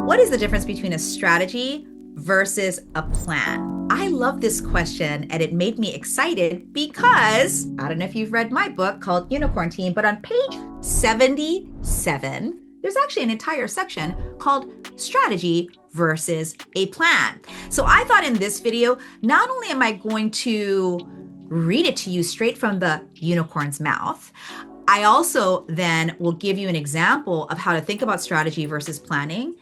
What is the difference between a strategy versus a plan? I love this question and it made me excited because I don't know if you've read my book called Unicorn Team, but on page 77, there's actually an entire section called strategy versus a plan. So I thought in this video, not only am I going to read it to you straight from the unicorn's mouth, I also then will give you an example of how to think about strategy versus planning,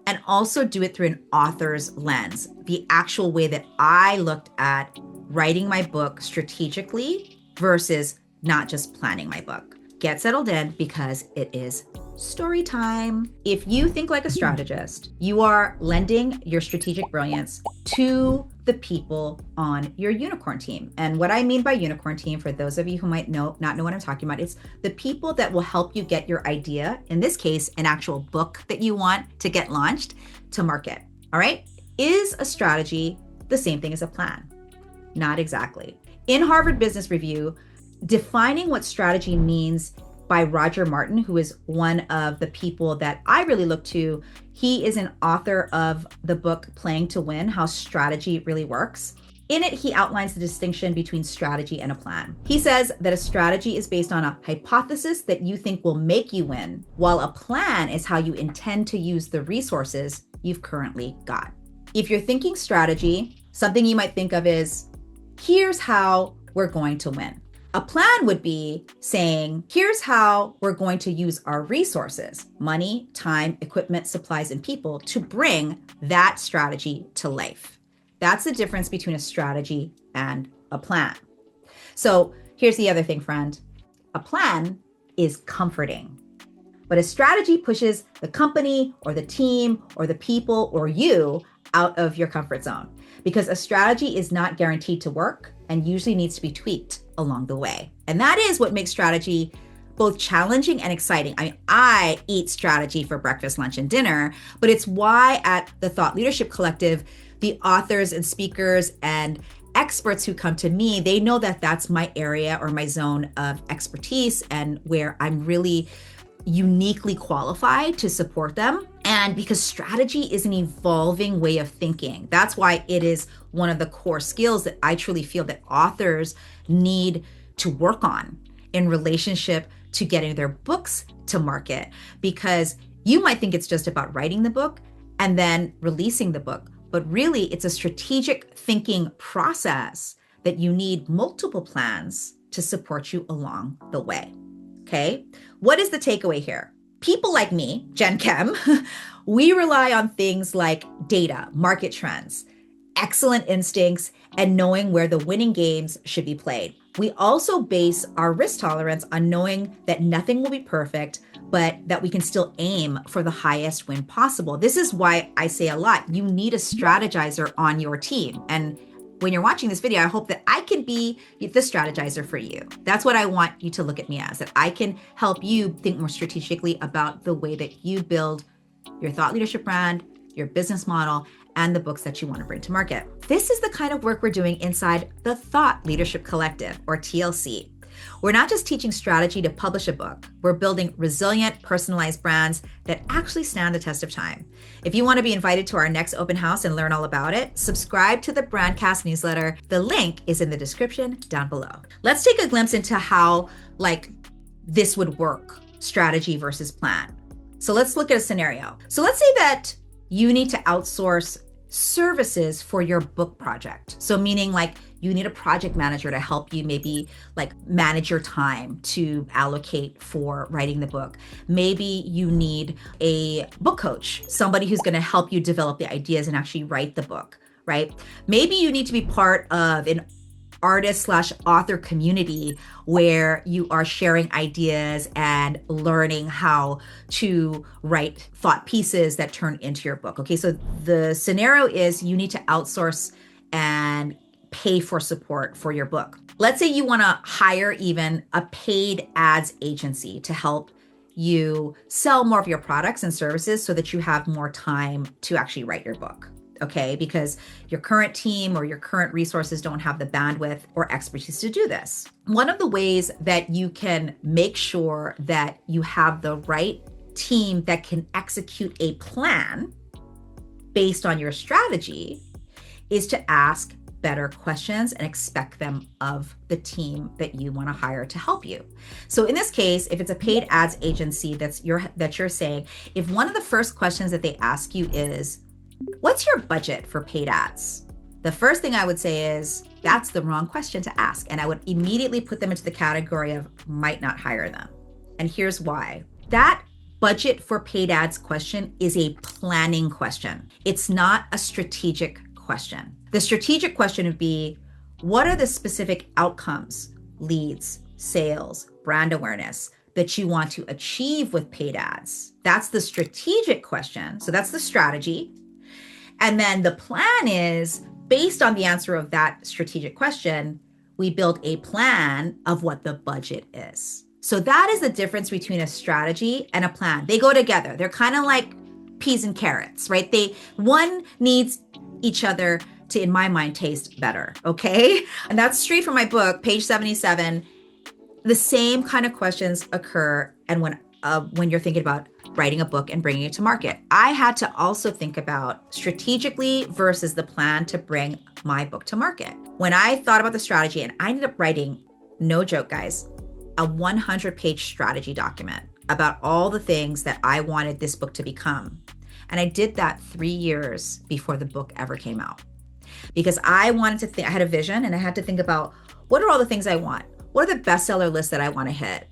and also do it through an author's lens, the actual way that I looked at writing my book strategically versus not just planning my book. Get settled in because it is story time. If you think like a strategist, you are lending your strategic brilliance to the people on your unicorn team. And what I mean by unicorn team, for those of you who might not know what I'm talking about, it's the people that will help you get your idea, in this case, an actual book that you want to get launched, to market. All right? Is a strategy the same thing as a plan? Not exactly. In Harvard Business Review, defining what strategy means by Roger Martin, who is one of the people that I really look to. He is an author of the book Playing to Win, How Strategy Really Works. In it, he outlines the distinction between strategy and a plan. He says that a strategy is based on a hypothesis that you think will make you win, while a plan is how you intend to use the resources you've currently got. If you're thinking strategy, something you might think of is, here's how we're going to win. A plan would be saying, here's how we're going to use our resources, money, time, equipment, supplies, and people to bring that strategy to life. That's the difference between a strategy and a plan. So here's the other thing, friend. A plan is comforting, but a strategy pushes the company or the team or the people or you out of your comfort zone, because a strategy is not guaranteed to work and usually needs to be tweaked along the way. And that is what makes strategy both challenging and exciting. I mean, I eat strategy for breakfast, lunch, and dinner, but it's why at the Thought Leadership Collective, the authors and speakers and experts who come to me, they know that that's my area or my zone of expertise and where I'm really uniquely qualified to support them. And because strategy is an evolving way of thinking, that's why it is one of the core skills that I truly feel that authors need to work on in relationship to getting their books to market. Because you might think it's just about writing the book and then releasing the book, but really it's a strategic thinking process that you need multiple plans to support you along the way. Okay, what is the takeaway here? People like me, Jen Kem, we rely on things like data, market trends, excellent instincts, and knowing where the winning games should be played. We also base our risk tolerance on knowing that nothing will be perfect, but that we can still aim for the highest win possible. This is why I say a lot, you need a strategizer on your team. And when you're watching this video, I hope that I can be the strategizer for you. That's what I want you to look at me as, that I can help you think more strategically about the way that you build your thought leadership brand, your business model, and the books that you want to bring to market. This is the kind of work we're doing inside the Thought Leadership Collective, or TLC. We're not just teaching strategy to publish a book. We're building resilient, personalized brands that actually stand the test of time. If you want to be invited to our next open house and learn all about it, subscribe to the Brandcast newsletter. The link is in the description down below. Let's take a glimpse into how this would work, strategy versus plan. So let's look at a scenario. So let's say that you need to outsource services for your book project. So meaning you need a project manager to help you maybe manage your time to allocate for writing the book. Maybe you need a book coach, somebody who's going to help you develop the ideas and actually write the book, right? Maybe you need to be part of an artist/author community where you are sharing ideas and learning how to write thought pieces that turn into your book. Okay, so the scenario is you need to outsource and pay for support for your book. Let's say you want to hire even a paid ads agency to help you sell more of your products and services so that you have more time to actually write your book. Okay, because your current team or your current resources don't have the bandwidth or expertise to do this. One of the ways that you can make sure that you have the right team that can execute a plan based on your strategy is to ask better questions and expect them of the team that you want to hire to help you. So in this case, if it's a paid ads agency that you're saying, if one of the first questions that they ask you is, what's your budget for paid ads? The first thing I would say is, that's the wrong question to ask. And I would immediately put them into the category of might not hire them. And here's why. That budget for paid ads question is a planning question. It's not a strategic question. The strategic question would be, what are the specific outcomes, leads, sales, brand awareness that you want to achieve with paid ads? That's the strategic question. So that's the strategy. And then the plan is, based on the answer of that strategic question, we build a plan of what the budget is. So that is the difference between a strategy and a plan. They go together. They're kind of like peas and carrots, right? One needs each other to, in my mind, taste better, okay? And that's straight from my book, page 77. The same kind of questions occur and when you're thinking about writing a book and bringing it to market. I had to also think about strategically versus the plan to bring my book to market. When I thought about the strategy, and I ended up writing, no joke, guys, a 100-page strategy document about all the things that I wanted this book to become. And I did that 3 years before the book ever came out. Because I wanted to think, I had a vision and I had to think about, what are all the things I want? What are the bestseller lists that I want to hit?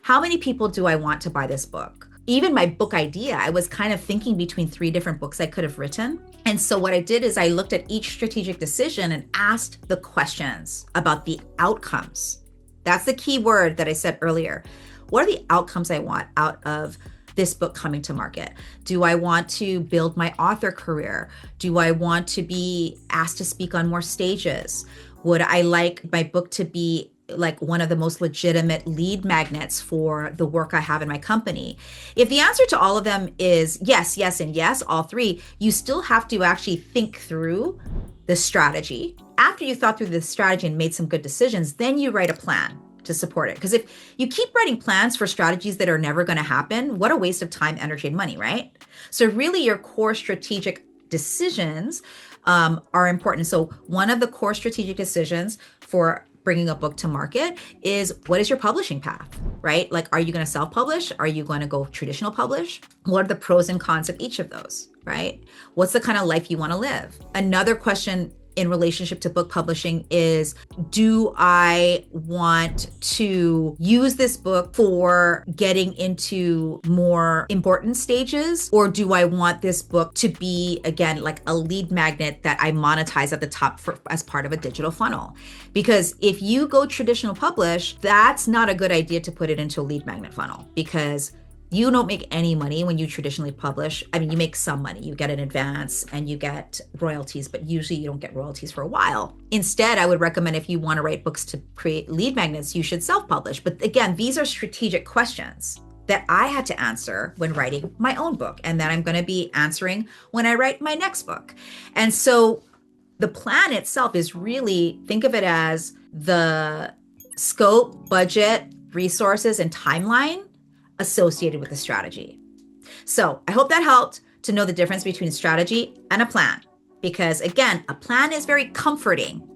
How many people do I want to buy this book? Even my book idea, I was kind of thinking between 3 different books I could have written. And so what I did is I looked at each strategic decision and asked the questions about the outcomes. That's the key word that I said earlier. What are the outcomes I want out of this book coming to market? Do I want to build my author career? Do I want to be asked to speak on more stages? Would I like my book to be like one of the most legitimate lead magnets for the work I have in my company? If the answer to all of them is yes, yes, and yes, all 3, you still have to actually think through the strategy. After you thought through the strategy and made some good decisions, then you write a plan to support it. Because if you keep writing plans for strategies that are never going to happen, what a waste of time, energy, and money, right? So really your core strategic decisions are important. So one of the core strategic decisions for bringing a book to market is, what is your publishing path, right? Like, are you going to self-publish? Are you going to go traditional publish? What are the pros and cons of each of those, right? What's the kind of life you want to live? Another question in relationship to book publishing is, do I want to use this book for getting into more important stages? Or do I want this book to be, again, like a lead magnet that I monetize at the top as part of a digital funnel? Because if you go traditional publish, that's not a good idea to put it into a lead magnet funnel, because you don't make any money when you traditionally publish. I mean, you make some money. You get an advance and you get royalties, but usually you don't get royalties for a while. Instead, I would recommend, if you want to write books to create lead magnets, you should self-publish. But again, these are strategic questions that I had to answer when writing my own book, and that I'm going to be answering when I write my next book. And so the plan itself is really, think of it as the scope, budget, resources, and timeline associated with the strategy. So I hope that helped to know the difference between strategy and a plan. Because again, a plan is very comforting,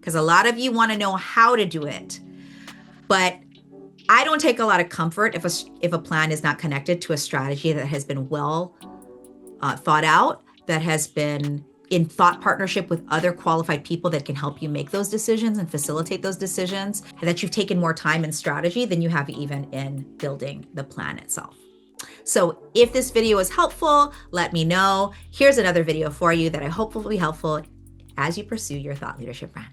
because a lot of you want to know how to do it. But I don't take a lot of comfort if a plan is not connected to a strategy that has been well thought out, that has been in thought partnership with other qualified people that can help you make those decisions and facilitate those decisions, and that you've taken more time and strategy than you have even in building the plan itself. So if this video is helpful, let me know. Here's another video for you that I hope will be helpful as you pursue your thought leadership brand.